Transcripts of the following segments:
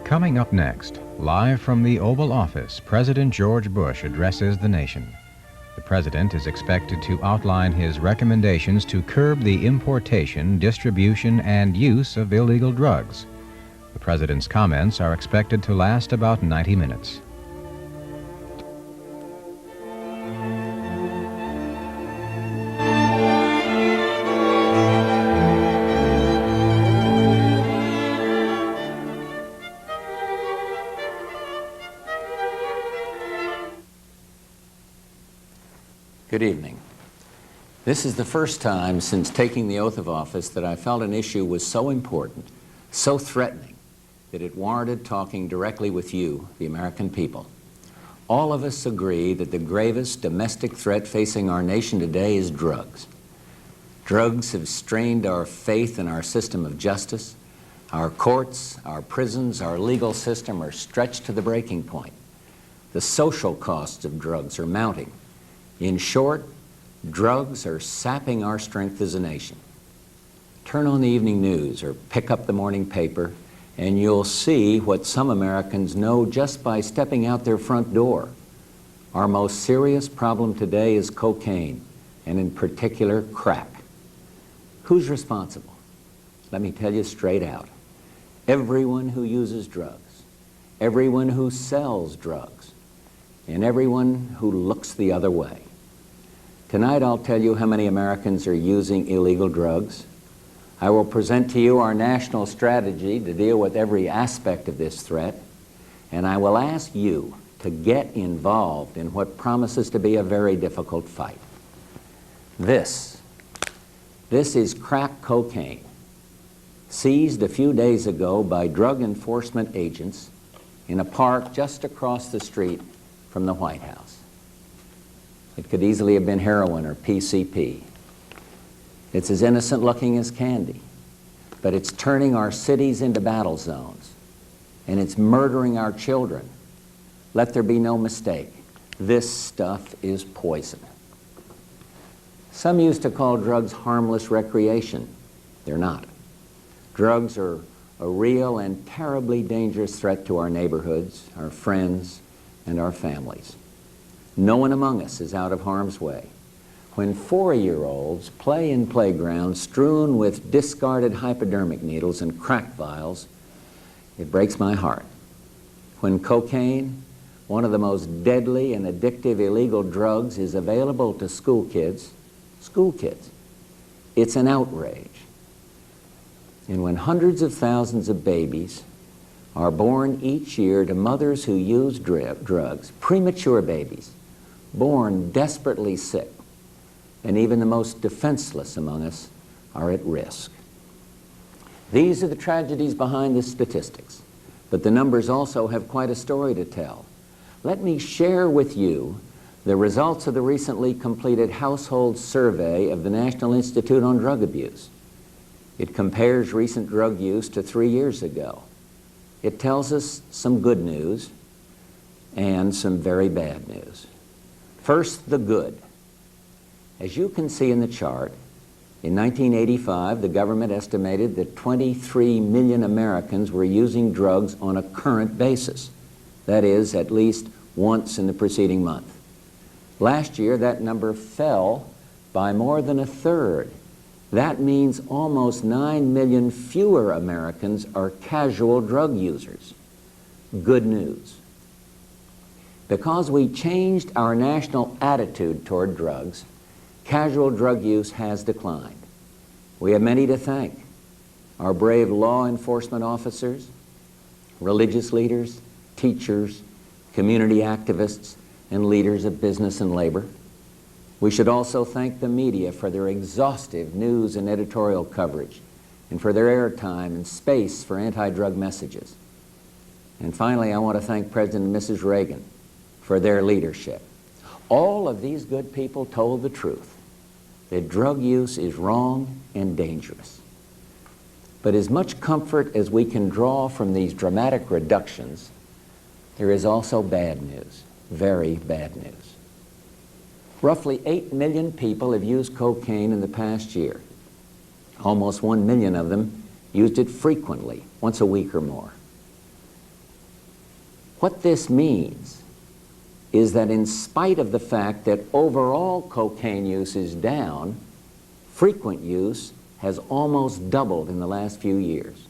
Coming up next, live from the Oval Office, President George Bush addresses the nation. The president is expected to outline his recommendations to curb the importation, distribution, and use of illegal drugs. The president's comments are expected to last about 90 minutes. Good evening. This is the first time since taking the oath of office that I felt an issue was so important, so threatening, that it warranted talking directly with you, the American people. All of us agree that the gravest domestic threat facing our nation today is drugs. Drugs have strained our faith in our system of justice. Our courts, our prisons, our legal system are stretched to the breaking point. The social costs of drugs are mounting. In short, drugs are sapping our strength as a nation. Turn on the evening news or pick up the morning paper, and you'll see what some Americans know just by stepping out their front door. Our most serious problem today is cocaine, and in particular, crack. Who's responsible? Let me tell you straight out. Everyone who uses drugs, everyone who sells drugs, and everyone who looks the other way. Tonight I'll tell you how many Americans are using illegal drugs. I will present to you our national strategy to deal with every aspect of this threat, and I will ask you to get involved in what promises to be a very difficult fight. This is crack cocaine, seized a few days ago by drug enforcement agents in a park just across the street from the White House. It could easily have been heroin or PCP. It's as innocent looking as candy, but it's turning our cities into battle zones, and it's murdering our children. Let there be no mistake. This stuff is poison. Some used to call drugs harmless recreation. They're not. Drugs are a real and terribly dangerous threat to our neighborhoods, our friends, and our families. No one among us is out of harm's way. When 4-year-olds play in playgrounds strewn with discarded hypodermic needles and crack vials, it breaks my heart. When cocaine, one of the most deadly and addictive illegal drugs, is available to school kids, it's an outrage. And when hundreds of thousands of babies are born each year to mothers who use drugs, premature babies, born desperately sick, and even the most defenseless among us are at risk. These are the tragedies behind the statistics, but the numbers also have quite a story to tell. Let me share with you the results of the recently completed household survey of the National Institute on Drug Abuse. It compares recent drug use to 3 years ago. It tells us some good news and some very bad news. First, the good. As you can see in the chart, in 1985, the government estimated that 23 million Americans were using drugs on a current basis. That is, at least once in the preceding month. Last year, that number fell by more than a third. That means almost 9 million fewer Americans are casual drug users. Good news. Because we changed our national attitude toward drugs, casual drug use has declined. We have many to thank. Our brave law enforcement officers, religious leaders, teachers, community activists, and leaders of business and labor. We should also thank the media for their exhaustive news and editorial coverage, and for their airtime and space for anti-drug messages. And finally, I want to thank President and Mrs. Reagan for their leadership. All of these good people told the truth, that drug use is wrong and dangerous. But as much comfort as we can draw from these dramatic reductions, there is also bad news, very bad news. Roughly 8 million people have used cocaine in the past year. Almost 1 million of them used it frequently, once a week or more. What this means is that in spite of the fact that overall cocaine use is down, frequent use has almost doubled in the last few years.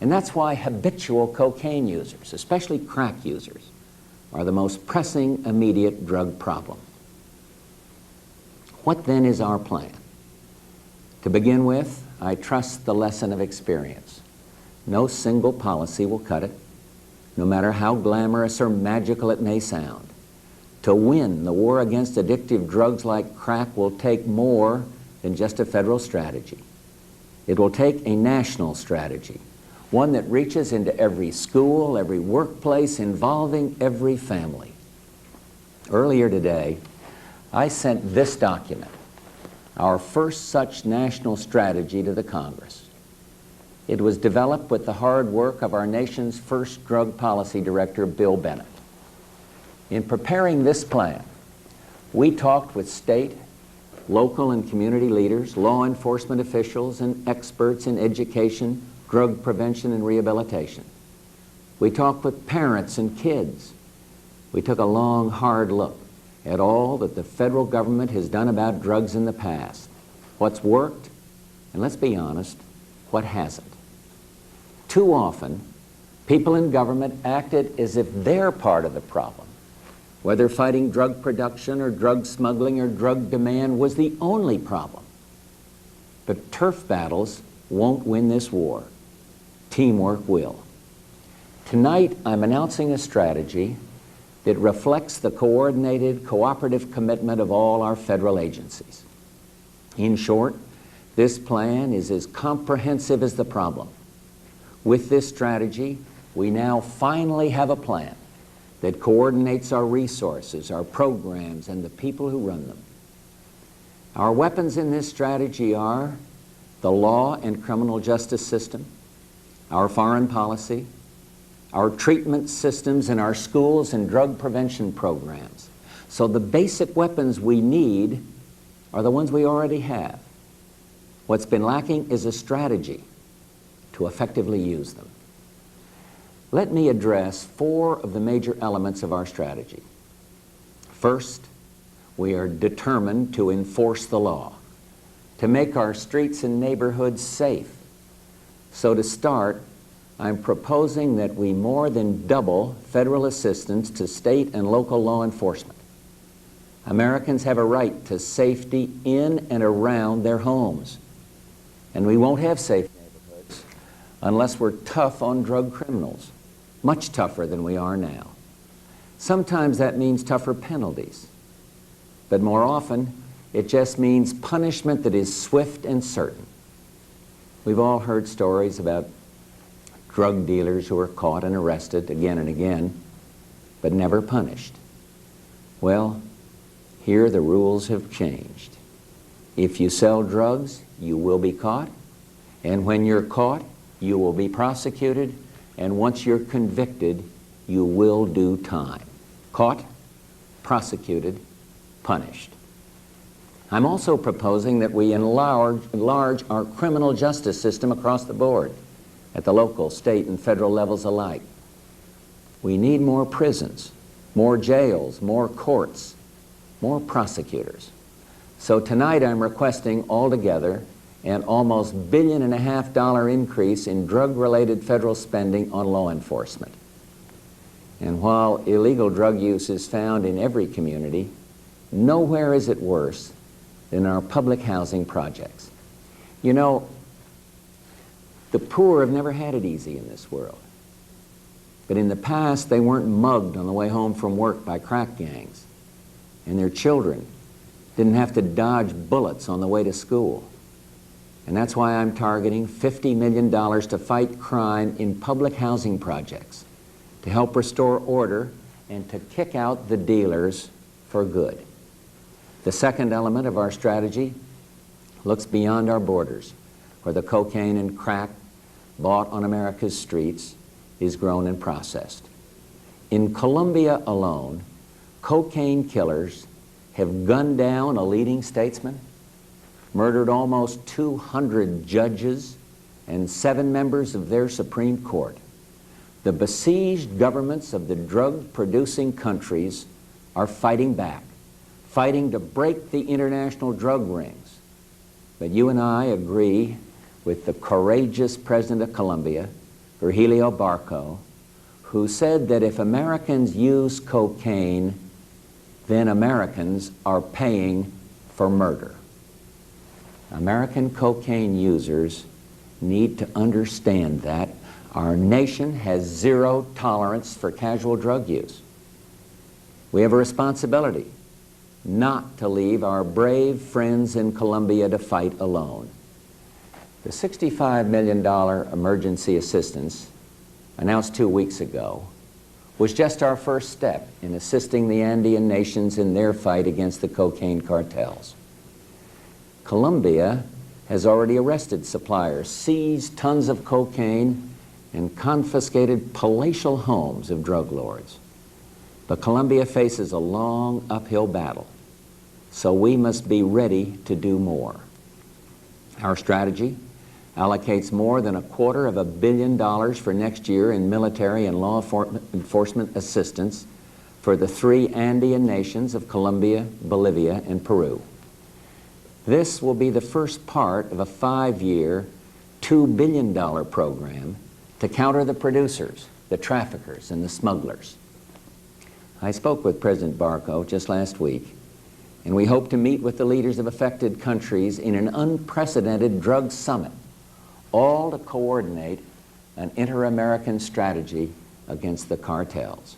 And that's why habitual cocaine users, especially crack users, are the most pressing immediate drug problem. What then is our plan? To begin with, I trust the lesson of experience. No single policy will cut it, no matter how glamorous or magical it may sound. To win the war against addictive drugs like crack will take more than just a federal strategy. It will take a national strategy, one that reaches into every school, every workplace, involving every family. Earlier today, I sent this document, our first such national strategy, to the Congress. It was developed with the hard work of our nation's first drug policy director, Bill Bennett. In preparing this plan, we talked with state, local, and community leaders, law enforcement officials, and experts in education, drug prevention, and rehabilitation. We talked with parents and kids. We took a long, hard look at all that the federal government has done about drugs in the past, what's worked, and let's be honest, what hasn't. Too often, people in government acted as if they're part of the problem, whether fighting drug production or drug smuggling or drug demand was the only problem. But turf battles won't win this war. Teamwork will. Tonight, I'm announcing a strategy that reflects the coordinated, cooperative commitment of all our federal agencies. In short, this plan is as comprehensive as the problem. With this strategy, we now finally have a plan that coordinates our resources, our programs, and the people who run them. Our weapons in this strategy are the law and criminal justice system, our foreign policy, our treatment systems in our schools and drug prevention programs. So the basic weapons we need are the ones we already have. What's been lacking is a strategy to effectively use them. Let me address 4 of the major elements of our strategy. First, we are determined to enforce the law, to make our streets and neighborhoods safe. So to start, I'm proposing that we more than double federal assistance to state and local law enforcement. Americans have a right to safety in and around their homes, and we won't have safe neighborhoods unless we're tough on drug criminals, much tougher than we are now. Sometimes that means tougher penalties, but more often it just means punishment that is swift and certain. We've all heard stories about drug dealers who are caught and arrested again and again, but never punished. Well, here the rules have changed. If you sell drugs, you will be caught, and when you're caught, you will be prosecuted, and once you're convicted, you will do time. Caught, prosecuted, punished. I'm also proposing that we enlarge our criminal justice system across the board, at the local, state, and federal levels alike. We need more prisons, more jails, more courts, more prosecutors. So tonight I'm requesting altogether an almost $1.5 billion increase in drug-related federal spending on law enforcement. And while illegal drug use is found in every community, nowhere is it worse than our public housing projects. You know, the poor have never had it easy in this world. But in the past, they weren't mugged on the way home from work by crack gangs, and their children didn't have to dodge bullets on the way to school. And that's why I'm targeting $50 million to fight crime in public housing projects, to help restore order and to kick out the dealers for good. The second element of our strategy looks beyond our borders, where the cocaine and crack bought on America's streets is grown and processed. In Colombia alone, cocaine killers have gunned down a leading statesman, murdered almost 200 judges and 7 members of their Supreme Court. The besieged governments of the drug-producing countries are fighting back, fighting to break the international drug rings. But you and I agree with the courageous President of Colombia, Virgilio Barco, who said that if Americans use cocaine, then Americans are paying for murder. American cocaine users need to understand that our nation has zero tolerance for casual drug use. We have a responsibility not to leave our brave friends in Colombia to fight alone. The $65 million emergency assistance announced 2 weeks ago was just our first step in assisting the Andean nations in their fight against the cocaine cartels. Colombia has already arrested suppliers, seized tons of cocaine, and confiscated palatial homes of drug lords. But Colombia faces a long uphill battle, so we must be ready to do more. Our strategy allocates more than $250 million for next year in military and law enforcement assistance for the 3 Andean nations of Colombia, Bolivia, and Peru. This will be the first part of a 5-year, $2 billion program to counter the producers, the traffickers, and the smugglers. I spoke with President Barco just last week, and we hope to meet with the leaders of affected countries in an unprecedented drug summit, all to coordinate an inter-American strategy against the cartels.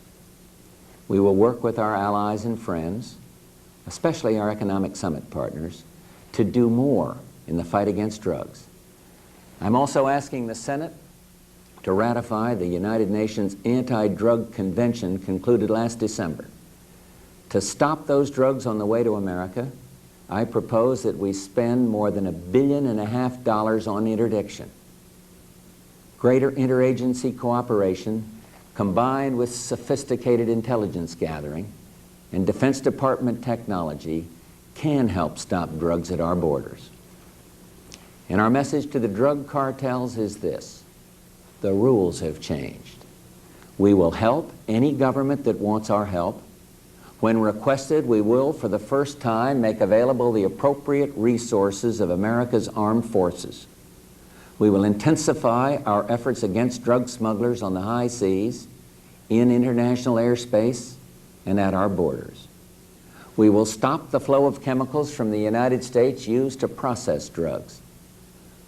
We will work with our allies and friends, especially our economic summit partners, to do more in the fight against drugs. I'm also asking the Senate to ratify the United Nations Anti-Drug Convention concluded last December. To stop those drugs on the way to America, I propose that we spend more than $1.5 billion on interdiction. Greater interagency cooperation, combined with sophisticated intelligence gathering and Defense Department technology, can help stop drugs at our borders. And our message to the drug cartels is this: the rules have changed. We will help any government that wants our help. When requested, we will, for the first time, make available the appropriate resources of America's armed forces. We will intensify our efforts against drug smugglers on the high seas, in international airspace, and at our borders. We will stop the flow of chemicals from the United States used to process drugs.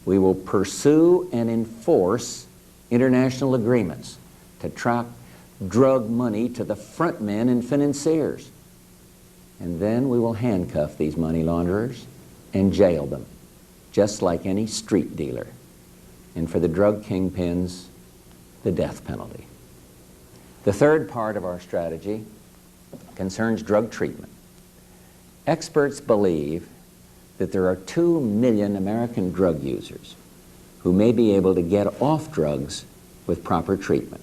We will pursue and enforce international agreements to track drug money to the front men and financiers. And then we will handcuff these money launderers and jail them, just like any street dealer. And for the drug kingpins, the death penalty. The third part of our strategy concerns drug treatment. Experts believe that there are 2 million American drug users who may be able to get off drugs with proper treatment.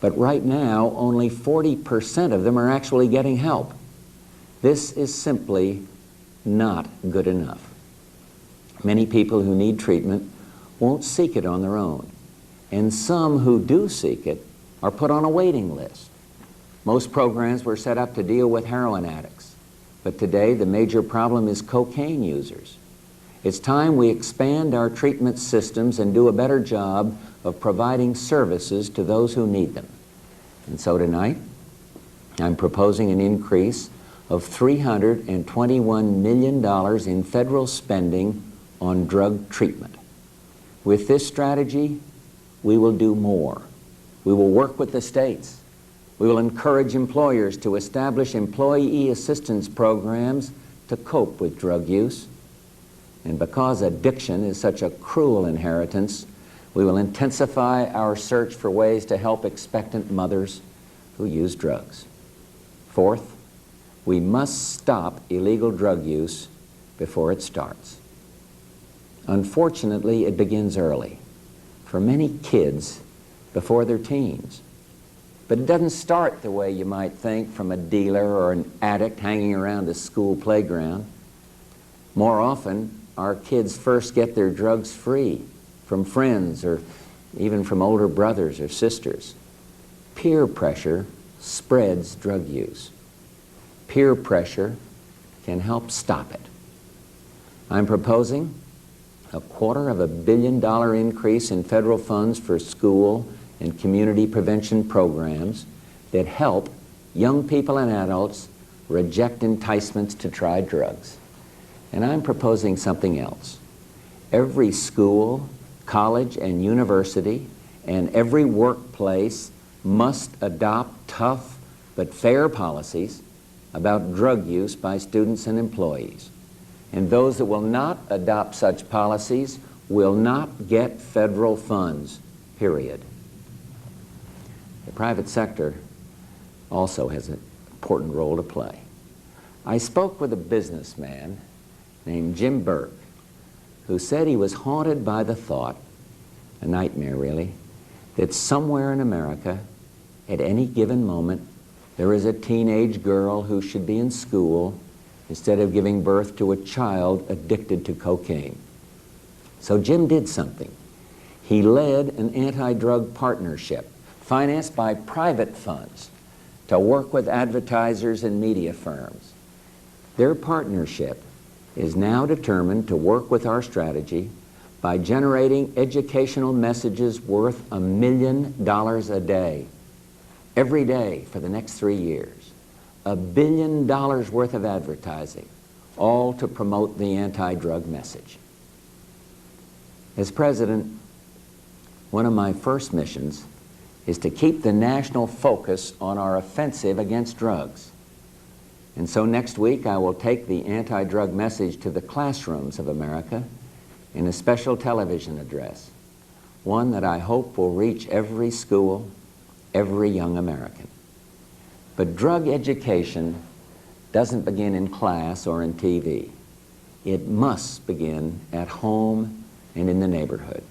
But right now, only 40% of them are actually getting help. This is simply not good enough. Many people who need treatment won't seek it on their own, and some who do seek it are put on a waiting list. Most programs were set up to deal with heroin addicts, but today the major problem is cocaine users. It's time we expand our treatment systems and do a better job of providing services to those who need them. And so tonight, I'm proposing an increase of $321 million in federal spending on drug treatment. With this strategy, we will do more. We will work with the states. We will encourage employers to establish employee assistance programs to cope with drug use. And because addiction is such a cruel inheritance, we will intensify our search for ways to help expectant mothers who use drugs. Fourth, we must stop illegal drug use before it starts. Unfortunately, it begins early, for many kids before they're teens. But it doesn't start the way you might think, from a dealer or an addict hanging around a school playground. More often, our kids first get their drugs free from friends or even from older brothers or sisters. Peer pressure spreads drug use. Peer pressure can help stop it. I'm proposing a $250 million increase in federal funds for school and community prevention programs that help young people and adults reject enticements to try drugs. And I'm proposing something else. Every school, college, and university, and every workplace must adopt tough but fair policies about drug use by students and employees. And those that will not adopt such policies will not get federal funds, period. The private sector also has an important role to play. I spoke with a businessman named Jim Burke, who said he was haunted by the thought, a nightmare really, that somewhere in America, at any given moment, there is a teenage girl who should be in school instead of giving birth to a child addicted to cocaine. So Jim did something. He led an anti-drug partnership financed by private funds to work with advertisers and media firms. Their partnership is now determined to work with our strategy by generating educational messages worth $1 million a day, every day for the next 3 years. $1 billion worth of advertising, all to promote the anti-drug message. As president, one of my first missions is to keep the national focus on our offensive against drugs. And so next week I will take the anti-drug message to the classrooms of America in a special television address, one that I hope will reach every school, every young American. But drug education doesn't begin in class or in TV. It must begin at home and in the neighborhood.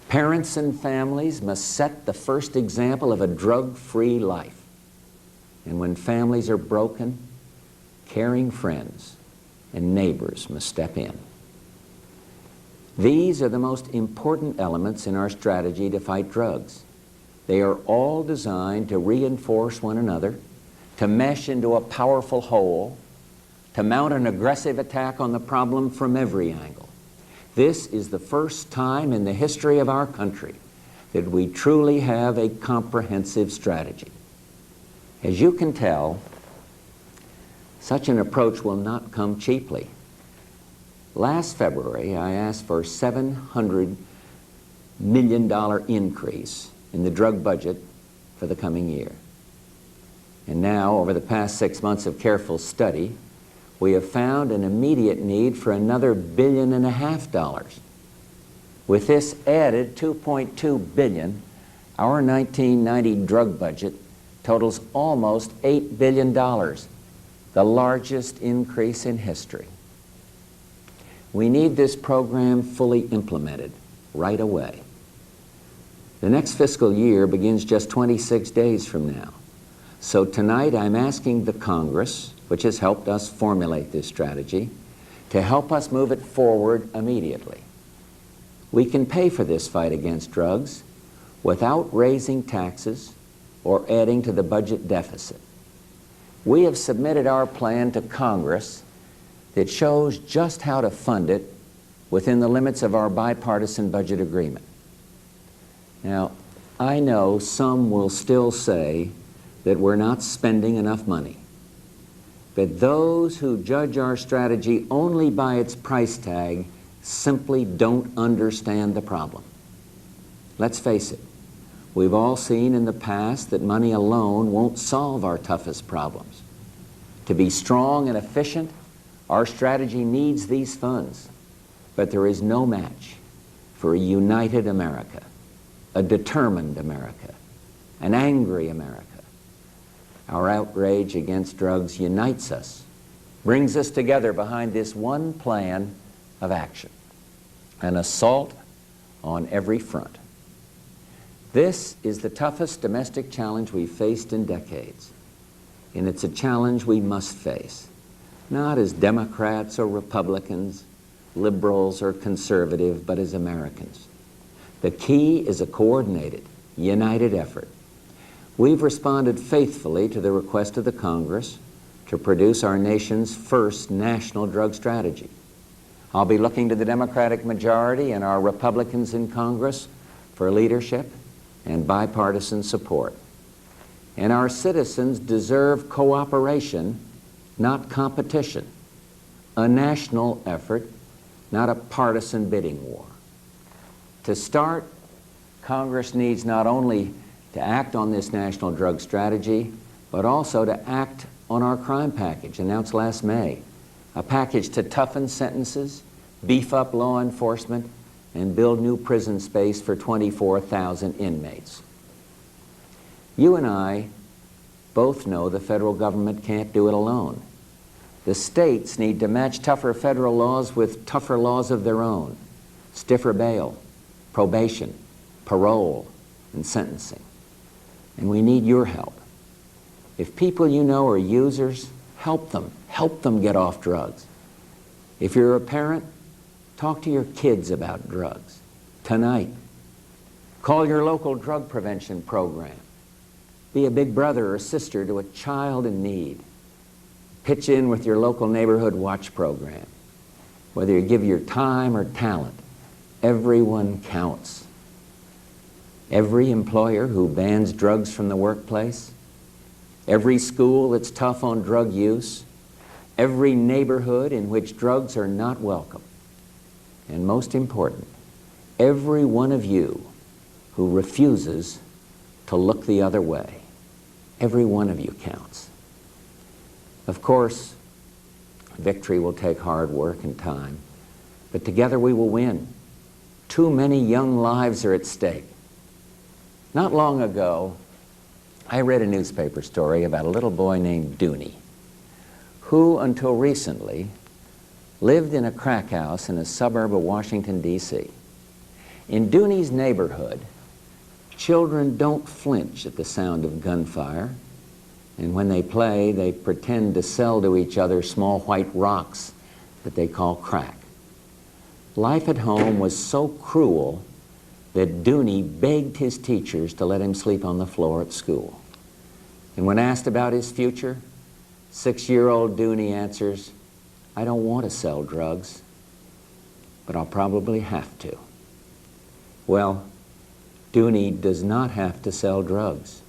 Parents and families must set the first example of a drug-free life. And when families are broken, caring friends and neighbors must step in. These are the most important elements in our strategy to fight drugs. They are all designed to reinforce one another, to mesh into a powerful whole, to mount an aggressive attack on the problem from every angle. This is the first time in the history of our country that we truly have a comprehensive strategy. As you can tell, such an approach will not come cheaply. Last February, I asked for a $700 million increase in the drug budget for the coming year. And now, over the past 6 months of careful study, we have found an immediate need for another $1.5 billion. With this added $2.2 billion, our 1990 drug budget totals almost $8 billion, the largest increase in history. We need this program fully implemented right away. The next fiscal year begins just 26 days from now. So tonight I'm asking the Congress, which has helped us formulate this strategy, to help us move it forward immediately. We can pay for this fight against drugs without raising taxes or adding to the budget deficit. We have submitted our plan to Congress that shows just how to fund it within the limits of our bipartisan budget agreement. Now, I know some will still say that we're not spending enough money. But those who judge our strategy only by its price tag simply don't understand the problem. Let's face it, we've all seen in the past that money alone won't solve our toughest problems. To be strong and efficient, our strategy needs these funds, but there is no match for a united America, a determined America, an angry America. Our outrage against drugs unites us, brings us together behind this one plan of action, an assault on every front. This is the toughest domestic challenge we've faced in decades, and it's a challenge we must face, not as Democrats or Republicans, liberals or conservative, but as Americans. The key is a coordinated, united effort. We've responded faithfully to the request of the Congress to produce our nation's first national drug strategy. I'll be looking to the Democratic majority and our Republicans in Congress for leadership and bipartisan support. And our citizens deserve cooperation, not competition. A national effort, not a partisan bidding war. To start, Congress needs not only to act on this national drug strategy, but also to act on our crime package announced last May, a package to toughen sentences, beef up law enforcement, and build new prison space for 24,000 inmates. You and I both know the federal government can't do it alone. The states need to match tougher federal laws with tougher laws of their own, stiffer bail, probation, parole, and sentencing. And we need your help. If people you know are users, help them get off drugs. If you're a parent, talk to your kids about drugs tonight. Call your local drug prevention program. Be a big brother or sister to a child in need. Pitch in with your local neighborhood watch program. Whether you give your time or talent, everyone counts. Every employer who bans drugs from the workplace, every school that's tough on drug use, every neighborhood in which drugs are not welcome, and most important, every one of you who refuses to look the other way. Every one of you counts. Of course, victory will take hard work and time, but together we will win. Too many young lives are at stake. Not long ago, I read a newspaper story about a little boy named Dooney, who until recently lived in a crack house in a suburb of Washington, D.C. In Dooney's neighborhood, children don't flinch at the sound of gunfire, and when they play, they pretend to sell to each other small white rocks that they call crack. Life at home was so cruel that Dooney begged his teachers to let him sleep on the floor at school. And when asked about his future, 6-year-old Dooney answers, "I don't want to sell drugs, but I'll probably have to." Well, Dooney does not have to sell drugs.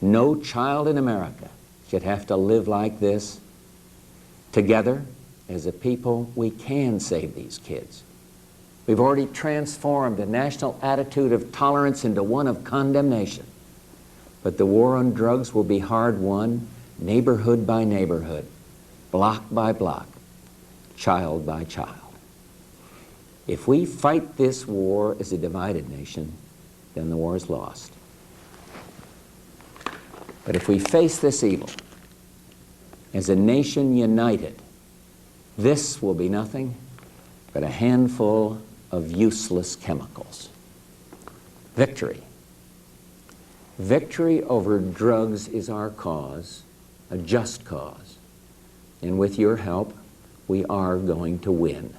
No child in America should have to live like this. Together, as a people, we can save these kids. We've already transformed a national attitude of tolerance into one of condemnation. But the war on drugs will be hard won, neighborhood by neighborhood, block by block, child by child. If we fight this war as a divided nation, then the war is lost. But if we face this evil as a nation united, this will be nothing but a handful of useless chemicals. Victory. Victory over drugs is our cause, a just cause. And with your help, we are going to win.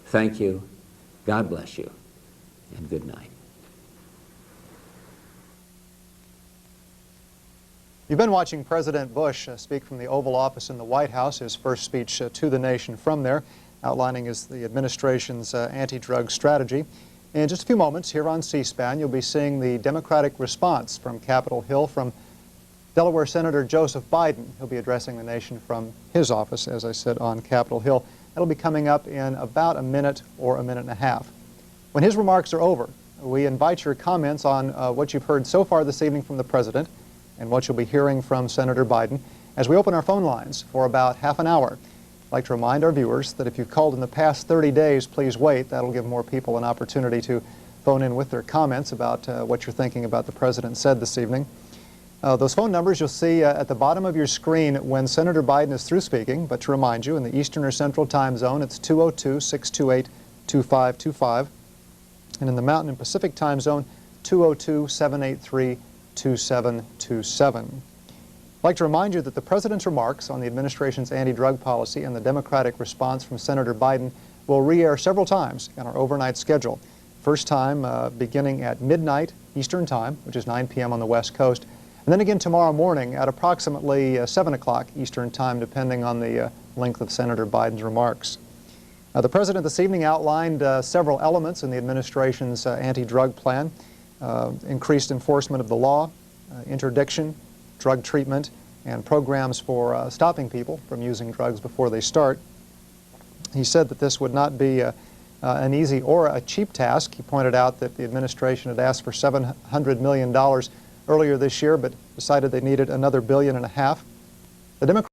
Thank you. God bless you. And good night. You've been watching President Bush speak from the Oval Office in the White House, his first speech to the nation from there, outlining the administration's anti-drug strategy. In just a few moments here on C-SPAN, you'll be seeing the Democratic response from Capitol Hill from Delaware Senator Joseph Biden. He'll be addressing the nation from his office, as I said, on Capitol Hill. That'll be coming up in about a minute or a minute and a half. When his remarks are over, we invite your comments on what you've heard so far this evening from the President and what you'll be hearing from Senator Biden as we open our phone lines for about half an hour. I'd like to remind our viewers that if you've called in the past 30 days, please wait. That'll give more people an opportunity to phone in with their comments about what you're thinking about the President said this evening. Those phone numbers you'll see at the bottom of your screen when Senator Biden is through speaking, but to remind you, in the Eastern or Central Time Zone, it's 202-628-2525, and in the Mountain and Pacific Time Zone, 202-783-2727. I'd like to remind you that the President's remarks on the administration's anti-drug policy and the Democratic response from Senator Biden will re-air several times in our overnight schedule. First time beginning at midnight Eastern Time, which is 9 p.m. on the West Coast, and then again tomorrow morning at approximately 7 o'clock Eastern Time, depending on the length of Senator Biden's remarks. The President this evening outlined several elements in the administration's anti-drug plan: increased enforcement of the law, interdiction, drug treatment, and programs for stopping people from using drugs before they start. He said that this would not be an easy or a cheap task. He pointed out that the administration had asked for $700 million earlier this year, but decided they needed another $1.5 billion. The Democrats